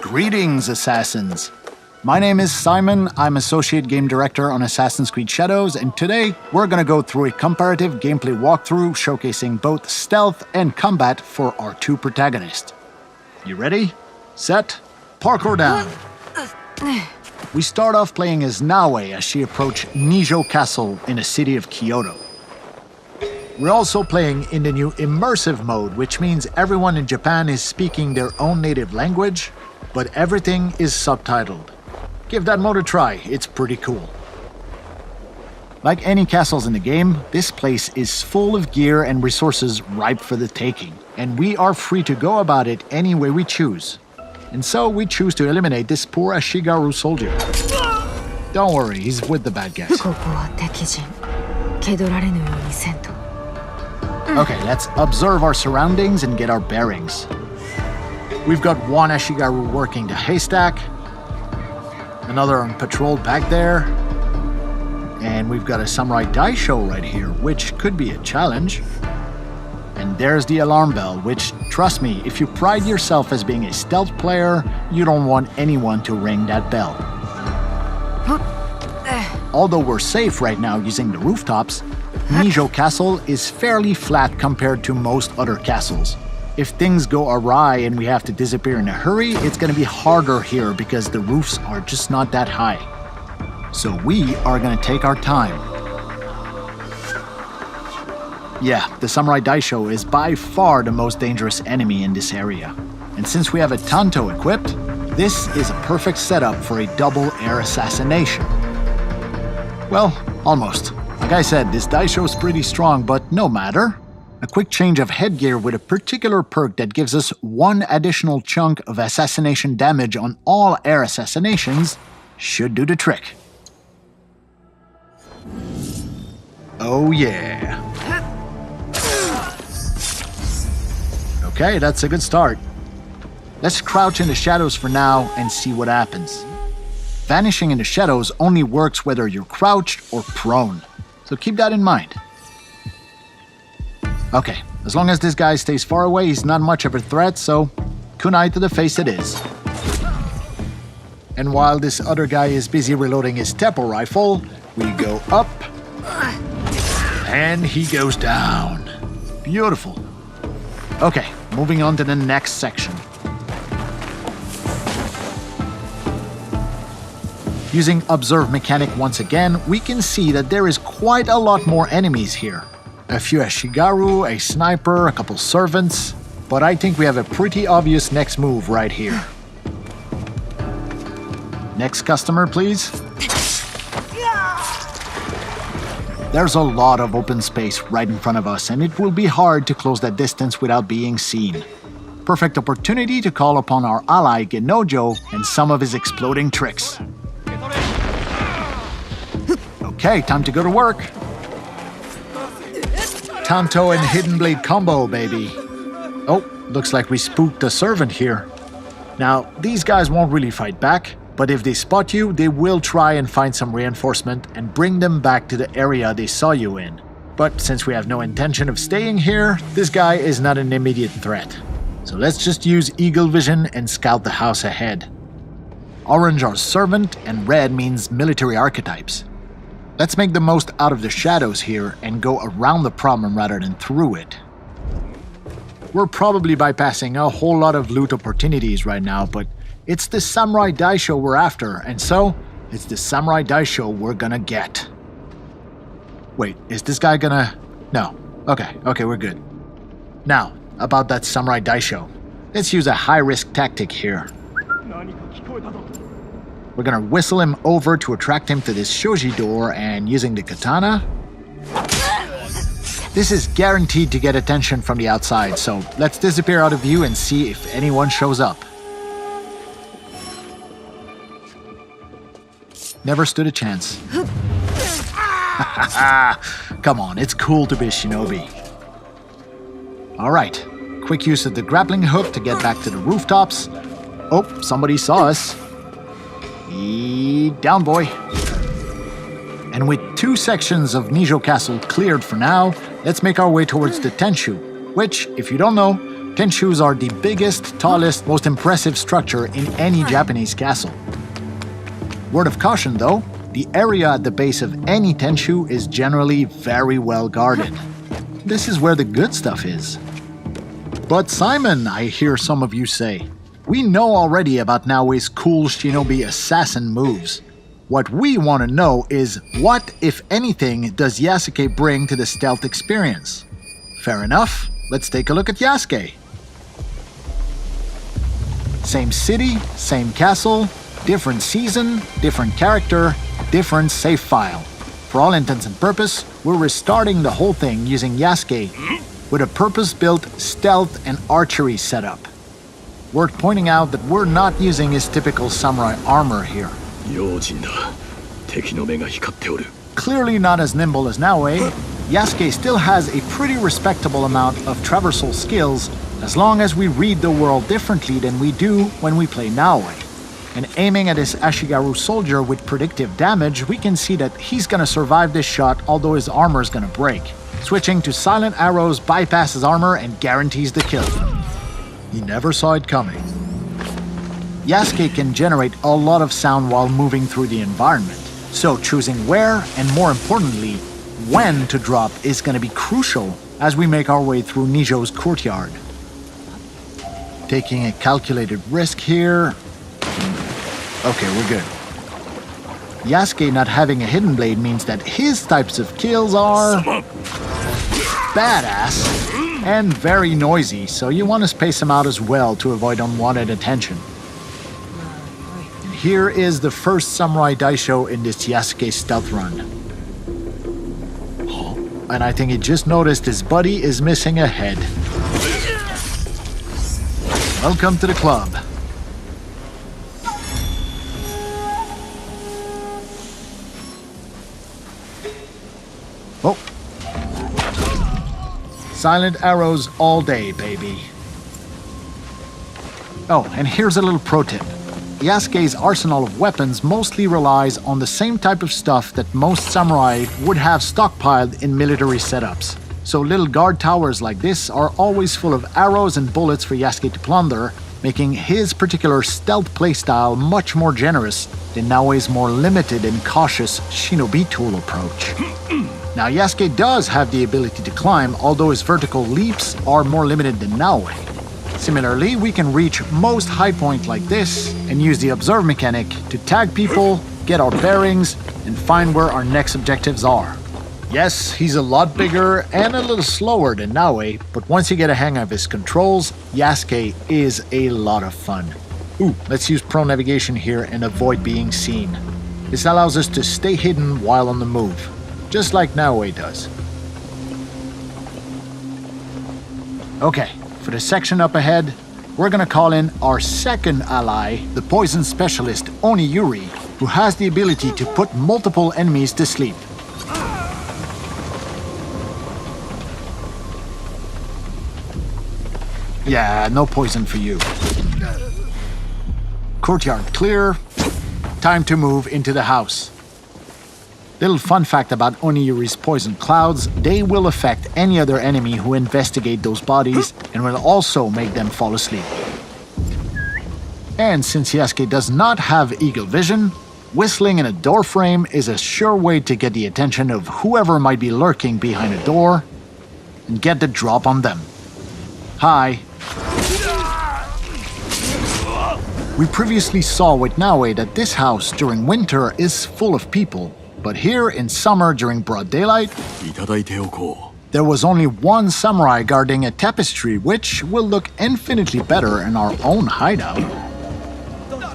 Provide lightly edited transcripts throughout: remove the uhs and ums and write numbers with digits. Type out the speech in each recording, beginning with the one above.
Greetings, Assassins! My name is Simon, I'm Associate Game Director on Assassin's Creed Shadows, and today we're gonna go through a comparative gameplay walkthrough showcasing both stealth and combat for our two protagonists. You ready? Set? Parkour down! We start off playing as Naoe as she approaches Nijo Castle in the city of Kyoto. We're also playing in the new immersive mode, which means everyone in Japan is speaking their own native language, but everything is subtitled. Give that mode a try, it's pretty cool. Like any castles in the game, this place is full of gear and resources ripe for the taking, and we are free to go about it any way we choose. And so we choose to eliminate this poor Ashigaru soldier. Don't worry, he's with the bad guys. Okay, let's observe our surroundings and get our bearings. We've got one Ashigaru working the haystack, another on patrol back there, and we've got a Samurai Daisho right here, which could be a challenge. And there's the alarm bell, which, trust me, if you pride yourself as being a stealth player, you don't want anyone to ring that bell. Although we're safe right now using the rooftops, Nijo Castle is fairly flat compared to most other castles. If things go awry and we have to disappear in a hurry, it's gonna be harder here because the roofs are just not that high. So we are gonna take our time. Yeah, the Samurai Daisho is by far the most dangerous enemy in this area. And since we have a Tanto equipped, this is a perfect setup for a double air assassination. Well, almost. Like I said, this Daisho is pretty strong, but no matter. A quick change of headgear with a particular perk that gives us one additional chunk of assassination damage on all air assassinations should do the trick. Oh yeah. Okay, that's a good start. Let's crouch in the shadows for now and see what happens. Vanishing in the shadows only works whether you're crouched or prone, so keep that in mind. Okay, as long as this guy stays far away, he's not much of a threat, so kunai to the face it is. And while this other guy is busy reloading his Teppo rifle, we go up, and he goes down. Beautiful. Okay, moving on to the next section. Using Observe Mechanic once again, we can see that there is quite a lot more enemies here. A few Ashigaru, a sniper, a couple servants, but I think we have a pretty obvious next move right here. Next customer, please. There's a lot of open space right in front of us, and it will be hard to close that distance without being seen. Perfect opportunity to call upon our ally Genojo and some of his exploding tricks. Okay, time to go to work. Tanto and Hidden Blade combo, baby. Oh, looks like we spooked a servant here. Now, these guys won't really fight back, but if they spot you, they will try and find some reinforcement and bring them back to the area they saw you in. But since we have no intention of staying here, this guy is not an immediate threat. So let's just use Eagle Vision and scout the house ahead. Orange are servant and red means military archetypes. Let's make the most out of the shadows here and go around the problem rather than through it. We're probably bypassing a whole lot of loot opportunities right now, but it's the Samurai Daisho we're after, and so it's the Samurai Daisho we're gonna get. Wait, is this guy gonna... No. Okay, we're good. Now, about that Samurai Daisho. Let's use a high-risk tactic here. We're gonna whistle him over to attract him to this shoji door, and using the katana... This is guaranteed to get attention from the outside, so let's disappear out of view and see if anyone shows up. Never stood a chance. Come on, it's cool to be a shinobi. Alright, quick use of the grappling hook to get back to the rooftops. Oh, somebody saw us. Down, boy. And with two sections of Nijo Castle cleared for now, let's make our way towards the Tenchu, which, if you don't know, Tenshus are the biggest, tallest, most impressive structure in any Japanese castle. Word of caution though, the area at the base of any Tenshu is generally very well guarded. This is where the good stuff is. But Simon, I hear some of you say, we know already about Naoe's cool shinobi assassin moves. What we want to know is what, if anything, does Yasuke bring to the stealth experience? Fair enough, let's take a look at Yasuke. Same city, same castle, different season, different character, different save file. For all intents and purposes, we're restarting the whole thing using Yasuke with a purpose-built stealth and archery setup. Worth pointing out that we're not using his typical samurai armor here. Clearly not as nimble as Naoe, Yasuke still has a pretty respectable amount of traversal skills as long as we read the world differently than we do when we play Naoe. And aiming at his Ashigaru soldier with predictive damage, we can see that he's gonna survive this shot although his armor is gonna break. Switching to silent arrows bypasses armor and guarantees the kill. He never saw it coming. Yasuke can generate a lot of sound while moving through the environment, so choosing where and more importantly, when to drop is gonna be crucial as we make our way through Nijo's courtyard. Taking a calculated risk here. Okay, we're good. Yasuke not having a hidden blade means that his types of kills are badass and very noisy, so you want to space them out as well to avoid unwanted attention. Here is the first Samurai Daisho in this Yasuke stealth run. And I think he just noticed his buddy is missing a head. Welcome to the club. Oh. Silent arrows all day, baby. Oh, and here's a little pro tip. Yasuke's arsenal of weapons mostly relies on the same type of stuff that most samurai would have stockpiled in military setups. So little guard towers like this are always full of arrows and bullets for Yasuke to plunder, making his particular stealth playstyle much more generous than Naoe's more limited and cautious shinobi tool approach. Now Yasuke does have the ability to climb, although his vertical leaps are more limited than Naoe. Similarly, we can reach most high point like this and use the observe mechanic to tag people, get our bearings, and find where our next objectives are. Yes, he's a lot bigger and a little slower than Naoe, but once you get a hang of his controls, Yasuke is a lot of fun. Ooh, let's use pro navigation here and avoid being seen. This allows us to stay hidden while on the move, just like Naoe does. Okay, for the section up ahead, we're gonna call in our second ally, the poison specialist Oniyuri, who has the ability to put multiple enemies to sleep. Yeah, no poison for you. Courtyard clear. Time to move into the house. Little fun fact about Oniyuri's poison clouds, they will affect any other enemy who investigate those bodies and will also make them fall asleep. And since Yasuke does not have eagle vision, whistling in a door frame is a sure way to get the attention of whoever might be lurking behind a door and get the drop on them. Hi. We previously saw with Naoe that this house during winter is full of people, but here in summer during broad daylight, there was only one samurai guarding a tapestry, which will look infinitely better in our own hideout.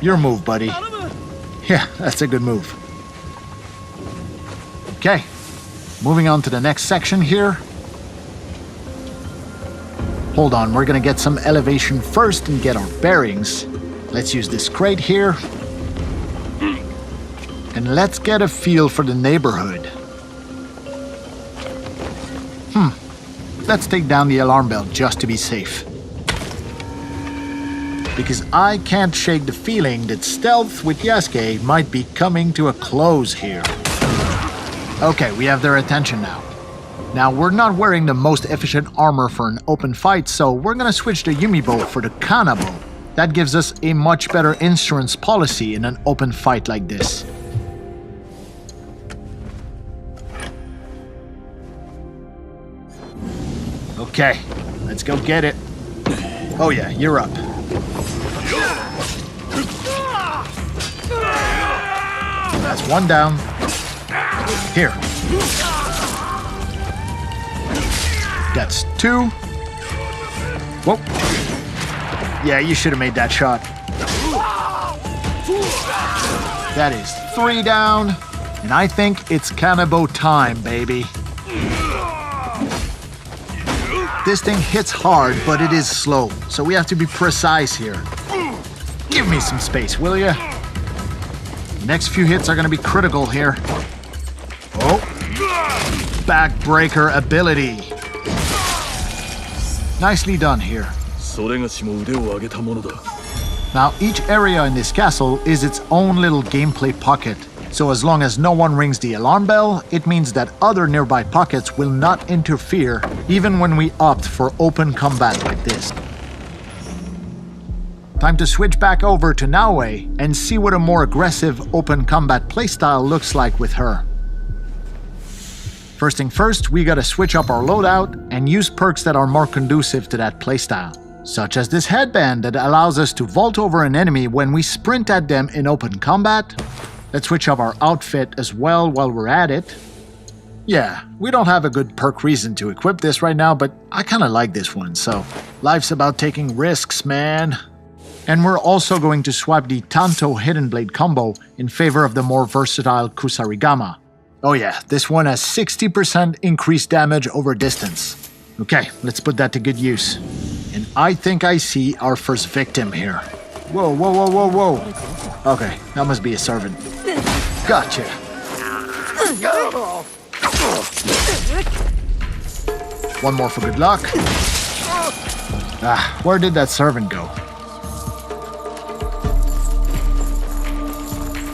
Your move, buddy. Yeah, that's a good move. Okay, moving on to the next section here. Hold on, we're gonna get some elevation first and get our bearings. Let's use this crate here. And let's get a feel for the neighborhood. Let's take down the alarm bell just to be safe. Because I can't shake the feeling that stealth with Yasuke might be coming to a close here. Okay, we have their attention now. Now, we're not wearing the most efficient armor for an open fight, so we're gonna switch the Yumi bow for the Kana bow. That gives us a much better insurance policy in an open fight like this. Okay, let's go get it. Oh yeah, you're up. That's one down. Here. That's two. Whoa. Yeah, you should have made that shot. That is three down. And I think it's Kanabo time, baby. This thing hits hard, but it is slow, so we have to be precise here. Give me some space, will ya? Next few hits are gonna be critical here. Oh. Backbreaker ability. Nicely done here. Now, each area in this castle is its own little gameplay pocket. So as long as no one rings the alarm bell, it means that other nearby pockets will not interfere, even when we opt for open combat like this. Time to switch back over to Naoe and see what a more aggressive open combat playstyle looks like with her. First thing first, we gotta switch up our loadout and use perks that are more conducive to that playstyle, such as this headband that allows us to vault over an enemy when we sprint at them in open combat. Let's switch up our outfit as well while we're at it. Yeah, we don't have a good perk reason to equip this right now, but I kinda like this one, so life's about taking risks, man. And we're also going to swap the Tanto Hidden Blade combo in favor of the more versatile Kusarigama. Oh yeah, this one has 60% increased damage over distance. Okay, let's put that to good use. And I think I see our first victim here. Whoa, whoa, whoa, whoa, whoa. Okay, that must be a servant. Gotcha. One more for good luck. Ah, where did that servant go?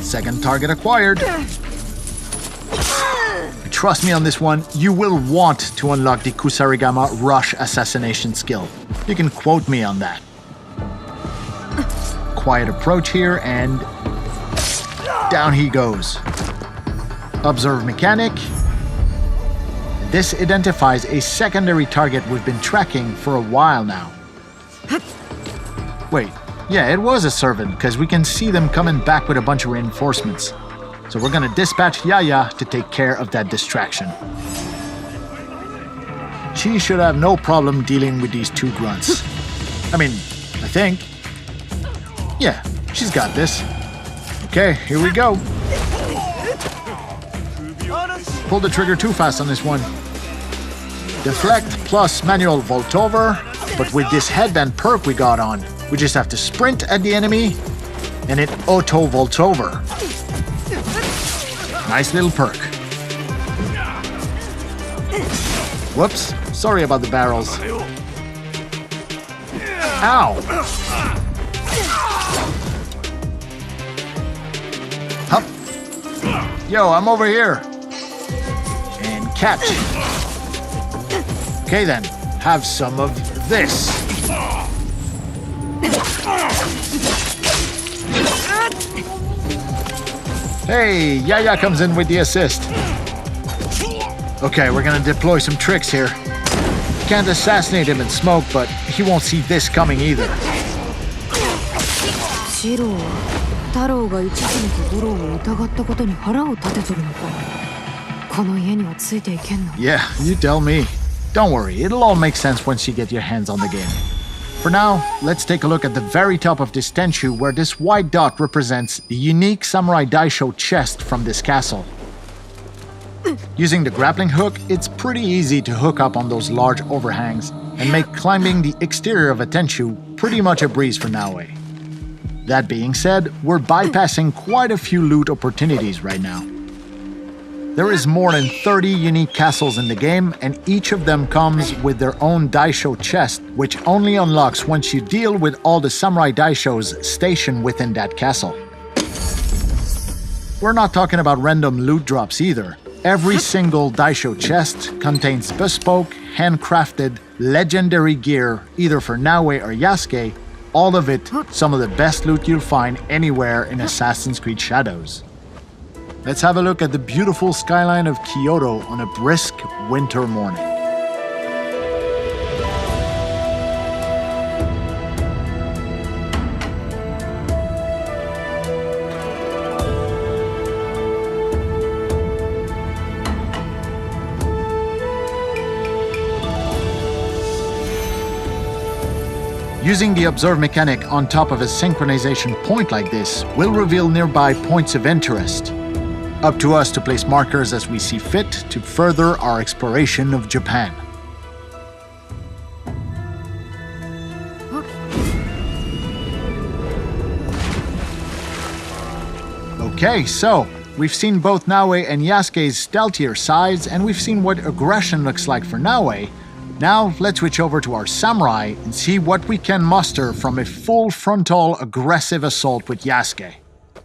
Second target acquired. Trust me on this one, you will want to unlock the Kusarigama Rush Assassination skill. You can quote me on that. Quiet approach here, and down he goes. Observe mechanic. This identifies a secondary target we've been tracking for a while now. Wait, yeah, it was a servant, because we can see them coming back with a bunch of reinforcements. So we're gonna dispatch Yaya to take care of that distraction. She should have no problem dealing with these two grunts. I mean, I think. Yeah, she's got this. Okay, here we go. Pull the trigger too fast on this one. Deflect plus manual vault over, but with this headband perk we got on, we just have to sprint at the enemy and it auto vaults over. Nice little perk. Whoops, sorry about the barrels. Ow! Hup. Yo, I'm over here. And catch. Okay then, have some of this. Hey, Yaya comes in with the assist. Okay, we're gonna deploy some tricks here. Can't assassinate him in smoke, but he won't see this coming either. Yeah, you tell me. Don't worry, it'll all make sense once you get your hands on the game. For now, let's take a look at the very top of this Tenchu, where this white dot represents the unique Samurai Daisho chest from this castle. Using the grappling hook, it's pretty easy to hook up on those large overhangs and make climbing the exterior of a Tenchu pretty much a breeze for Naoe. That being said, we're bypassing quite a few loot opportunities right now. There is more than 30 unique castles in the game, and each of them comes with their own Daisho chest, which only unlocks once you deal with all the Samurai Daishos stationed within that castle. We're not talking about random loot drops either. Every single Daisho chest contains bespoke, handcrafted, legendary gear, either for Naoe or Yasuke, all of it some of the best loot you'll find anywhere in Assassin's Creed Shadows. Let's have a look at the beautiful skyline of Kyoto on a brisk winter morning. Using the observe mechanic on top of a synchronization point like this will reveal nearby points of interest. Up to us to place markers as we see fit to further our exploration of Japan. Okay, so we've seen both Naoe and Yasuke's stealthier sides, and we've seen what aggression looks like for Naoe. Now, let's switch over to our samurai and see what we can muster from a full frontal aggressive assault with Yasuke.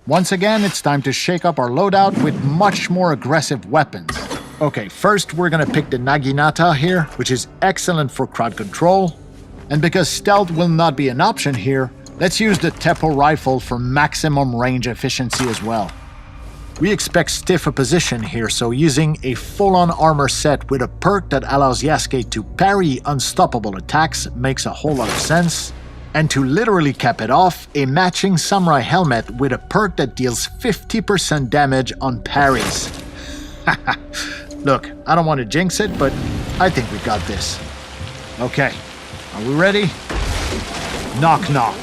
Once again, it's time to shake up our loadout with much more aggressive weapons. Okay, first we're gonna pick the Naginata here, which is excellent for crowd control. And because stealth will not be an option here, let's use the Teppo rifle for maximum range efficiency as well. We expect stiff opposition here, so using a full-on armor set with a perk that allows Yasuke to parry unstoppable attacks makes a whole lot of sense. And to literally cap it off, a matching samurai helmet with a perk that deals 50% damage on parries. Look, I don't want to jinx it, but I think we got this. Okay, are we ready? Knock knock.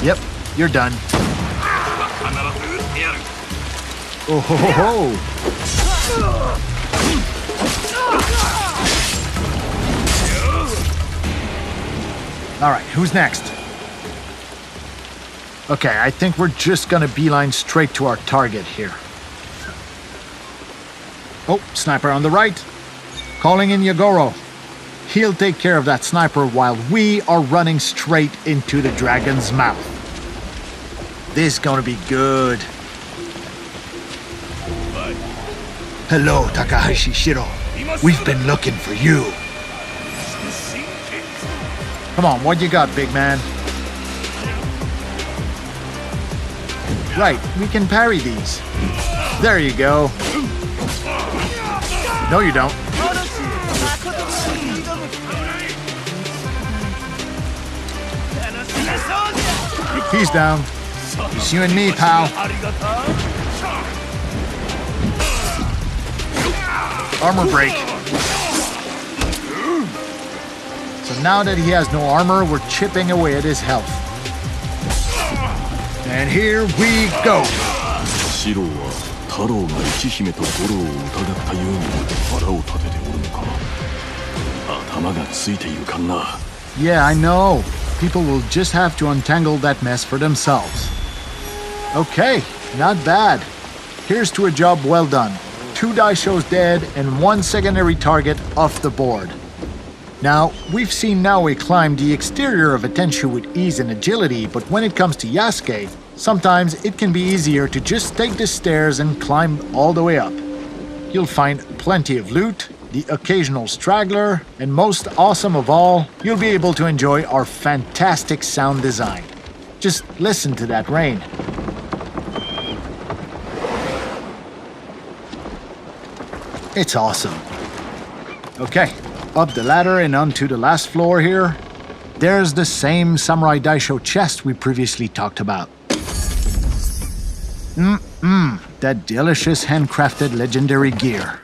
Yep, you're done. Oh ho ho ho! Alright, who's next? Okay, I think we're just gonna beeline straight to our target here. Oh, sniper on the right. Calling in Yagoro. He'll take care of that sniper while we are running straight into the dragon's mouth. This is gonna be good. Hello, Takahashi Shiro. We've been looking for you. Come on, what you got, big man? Right, we can parry these. There you go. No, you don't. He's down. It's you and me, pal. Armor break. So now that he has no armor, we're chipping away at his health. And here we go. Yeah, I know. People will just have to untangle that mess for themselves. Okay, not bad. Here's to a job well done. 2 Daishos dead and 1 secondary target off the board. Now, we've seen Naoe climb the exterior of a Tenchu with ease and agility, but when it comes to Yasuke, sometimes it can be easier to just take the stairs and climb all the way up. You'll find plenty of loot, the occasional straggler, and most awesome of all, you'll be able to enjoy our fantastic sound design. Just listen to that rain. It's awesome. Okay, up the ladder and onto the last floor here. There's the same Samurai Daisho chest we previously talked about. That delicious handcrafted legendary gear.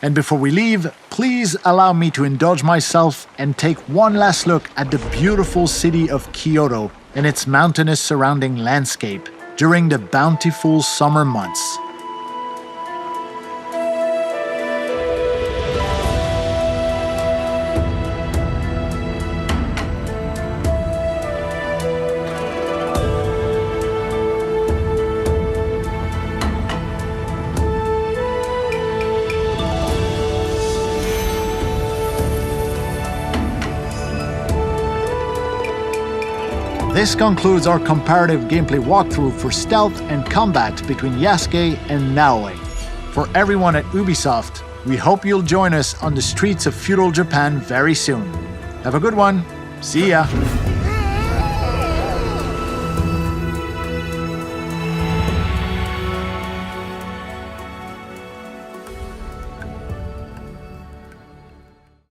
And before we leave, please allow me to indulge myself and take one last look at the beautiful city of Kyoto and its mountainous surrounding landscape during the bountiful summer months. This concludes our comparative gameplay walkthrough for stealth and combat between Yasuke and Naoe. For everyone at Ubisoft, we hope you'll join us on the streets of feudal Japan very soon. Have a good one. See ya!